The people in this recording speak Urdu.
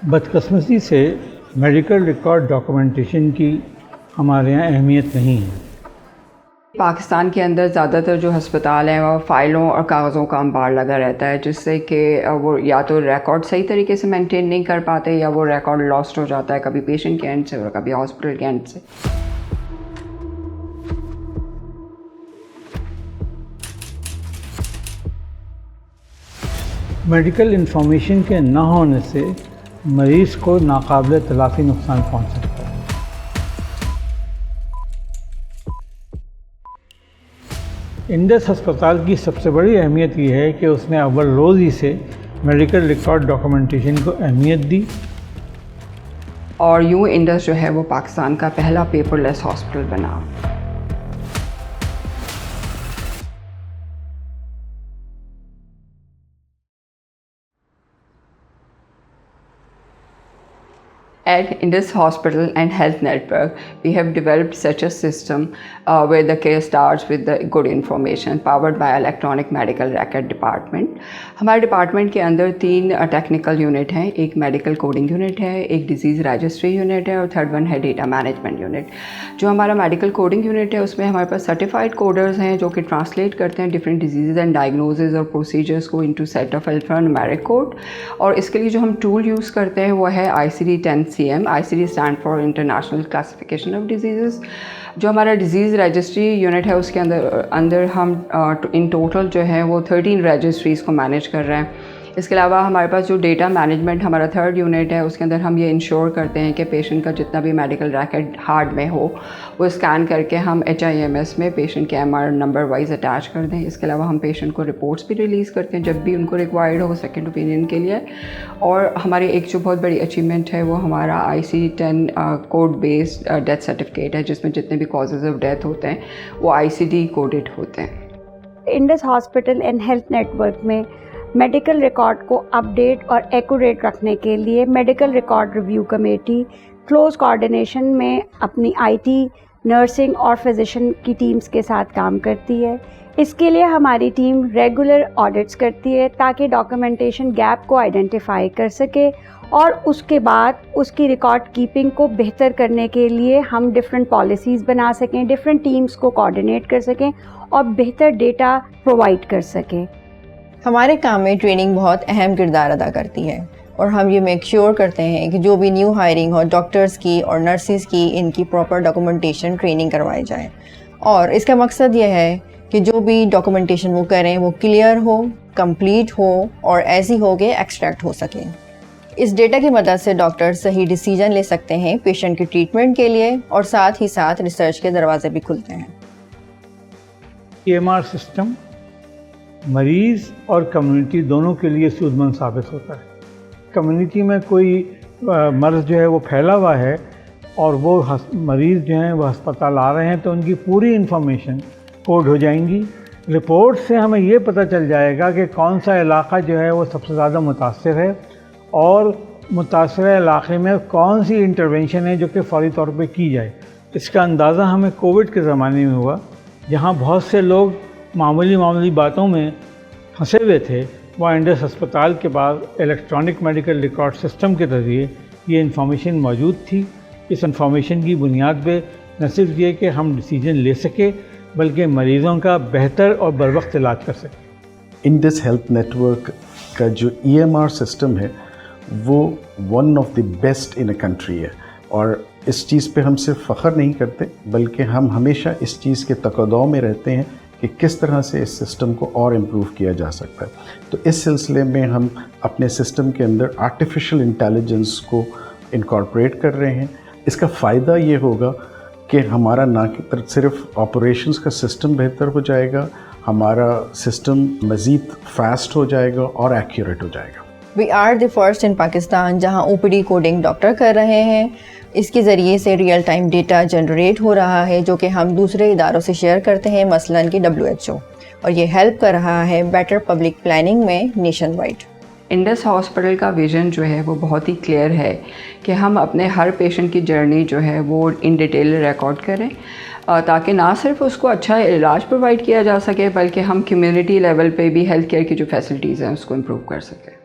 بدقسمتی سے میڈیکل ریکارڈ ڈاکومنٹیشن کی ہمارے یہاں اہمیت نہیں ہے۔ پاکستان کے اندر زیادہ تر جو ہسپتال ہیں وہ فائلوں اور کاغذوں کا انبار لگا رہتا ہے، جس سے کہ وہ یا تو ریکارڈ صحیح طریقے سے مینٹین نہیں کر پاتے یا وہ ریکارڈ لاسٹ ہو جاتا ہے، کبھی پیشنٹ کے اینڈ سے اور کبھی ہاسپٹل کے اینڈ سے۔ میڈیکل انفارمیشن کے نہ ہونے سے مریض کو ناقابل تلافی نقصان پہنچ سکتا ہے۔ انڈس ہسپتال کی سب سے بڑی اہمیت یہ ہے کہ اس نے اول روز ہی سے میڈیکل ریکارڈ ڈاکومنٹیشن کو اہمیت دی، اور یوں انڈس جو ہے وہ پاکستان کا پہلا پیپر لیس ہاسپٹل بنا۔ At Indus Hospital and Health Network, we have developed such a system where the care starts with the good information powered by electronic medical record department. ہمارے ڈپارٹمنٹ کے اندر 3 ٹیکنیکل یونٹ ہیں، ایک میڈیکل کوڈنگ یونٹ ہے، ایک ڈیزیز رجسٹری یونٹ ہے اور تھرڈ ون ہے ڈیٹا مینجمنٹ یونٹ۔ جو ہمارا میڈیکل کوڈنگ یونٹ ہے اس میں ہمارے پاس سرٹیفائڈ کوڈرز ہیں جو کہ ٹرانسلیٹ کرتے ہیں ڈفرینٹ ڈیزیز اینڈ ڈائگنوزز اور پروسیجرز کو انٹو سیٹ آف الفانومیرک کوڈ، اور اس کے لیے جو ہم ٹول یوز کرتے ہیں وہ ہے ICD-10CM۔ ICD stand for international classification of diseases. جو ہمارا ڈیزیز رجسٹری یونٹ ہے اس کے اندر ہم ان ٹوٹل جو ہے وہ 13 رجسٹریز کو مینیج کر رہے ہیں۔ اس کے علاوہ ہمارے پاس جو ڈیٹا مینجمنٹ ہمارا تھرڈ یونٹ ہے اس کے اندر ہم یہ انشور کرتے ہیں کہ پیشنٹ کا جتنا بھی میڈیکل ریکارڈ ہارڈ میں ہو وہ اسکین کر کے ہم HIMS میں پیشنٹ کے MR نمبر وائز اٹیچ کر دیں۔ اس کے علاوہ ہم پیشنٹ کو رپورٹس بھی ریلیز کرتے ہیں جب بھی ان کو ریکوائرڈ ہو سیکنڈ اوپینین کے لیے۔ اور ہماری ایک جو بہت بڑی اچیومنٹ ہے وہ ہمارا ICD-10 code based death certificate ہے، جس میں جتنے بھی کازز آف ڈیتھ ہوتے ہیں وہ ICD کوڈڈ ہوتے ہیں۔ Indus hospital and health network میں میڈیکل ریکارڈ کو اپڈیٹ اور ایکوریٹ رکھنے کے لیے medical record review committee close coordination میں اپنی IT، نرسنگ اور فزیشین کی ٹیمز کے ساتھ کام کرتی ہے۔ اس کے لیے ہماری ٹیم ریگولر آڈٹس کرتی ہے تاکہ ڈاکومنٹیشن گیپ کو آئیڈینٹیفائی کر سکے، اور اس کے بعد اس کی ریکارڈ کیپنگ کو بہتر کرنے کے لیے ہم ڈفرینٹ پالیسیز بنا سکیں، ڈفرینٹ ٹیمز کو کوآرڈینیٹ کر سکیں اور بہتر ڈیٹا پرووائڈ کر سکیں۔ ہمارے کام میں ٹریننگ بہت اہم کردار ادا کرتی ہے، اور ہم یہ میک شیور کرتے ہیں کہ جو بھی نیو ہائرنگ ہو ڈاکٹرز کی اور نرسز کی ان کی پراپر ڈاکومنٹیشن ٹریننگ کروائی جائے، اور اس کا مقصد یہ ہے کہ جو بھی ڈاکومنٹیشن وہ کریں وہ کلیئر ہو، کمپلیٹ ہو اور ایسی ہو کہ ایکسٹریکٹ ہو سکیں۔ اس ڈیٹا کی مدد سے ڈاکٹر صحیح ڈیسیجن لے سکتے ہیں پیشنٹ کے ٹریٹمنٹ کے لیے، اور ساتھ ہی ساتھ ریسرچ کے دروازے بھی کھلتے ہیں۔ EMR سسٹم مریض اور کمیونٹی دونوں کے لیے سود مند ثابت ہوتا ہے۔ کمیونٹی میں کوئی مرض جو ہے وہ پھیلا ہوا ہے اور وہ مریض جو ہیں وہ ہسپتال آ رہے ہیں تو ان کی پوری انفارمیشن کوڈ ہو جائیں گی۔ رپورٹ سے ہمیں یہ پتہ چل جائے گا کہ کون سا علاقہ جو ہے وہ سب سے زیادہ متاثر ہے اور متاثرہ علاقے میں کون سی انٹرونشن ہے جو کہ فوری طور پہ کی جائے۔ اس کا اندازہ ہمیں کووڈ کے زمانے میں ہوا، جہاں بہت سے لوگ معمولی باتوں میں پھنسے ہوئے تھے، وہاں انڈس ہسپتال کے پاس الیکٹرانک میڈیکل ریکارڈ سسٹم کے ذریعے یہ انفارمیشن موجود تھی۔ اس انفارمیشن کی بنیاد پہ نہ صرف یہ کہ ہم ڈیسیجن لے سکے بلکہ مریضوں کا بہتر اور بروقت علاج کر سکیں۔ انڈس ہیلتھ نیٹورک کا جو EMR سسٹم ہے وہ one of the best in a country ہے، اور اس چیز پہ ہم صرف فخر نہیں کرتے بلکہ ہم ہمیشہ اس چیز کے تقاضوں میں رہتے ہیں کہ کس طرح سے اس سسٹم کو اور امپروو کیا جا سکتا ہے۔ تو اس سلسلے میں ہم اپنے سسٹم کے اندر آرٹیفیشل انٹیلیجنس کو انکارپوریٹ کر رہے ہیں۔ اس کا فائدہ یہ ہوگا کہ ہمارا نہ صرف آپریشنس کا سسٹم بہتر ہو جائے گا، ہمارا سسٹم مزید فاسٹ ہو جائے گا اور ایکیوریٹ ہو جائے گا۔ We are the first in Pakistan جہاں OPD کوڈنگ ڈاکٹر کر رہے ہیں۔ اس کے ذریعے سے ریئل ٹائم ڈیٹا جنریٹ ہو رہا ہے جو کہ ہم دوسرے اداروں سے شیئر کرتے ہیں، مثلاً کہ WHO، اور یہ ہیلپ کر رہا ہے بیٹر پبلک پلاننگ میں نیشن وائڈ۔ انڈس ہاسپٹل کا ویژن جو ہے وہ بہت ہی کلیئر ہے کہ ہم اپنے ہر پیشنٹ کی جرنی جو ہے وہ ان ڈیٹیل ریکارڈ کریں، تاکہ نہ صرف اس کو اچھا علاج پرووائڈ کیا جا سکے بلکہ ہم کمیونٹی لیول پہ بھی ہیلتھ کیئر کی جو فیسلٹیز ہیں اس کو امپروو کر سکیں۔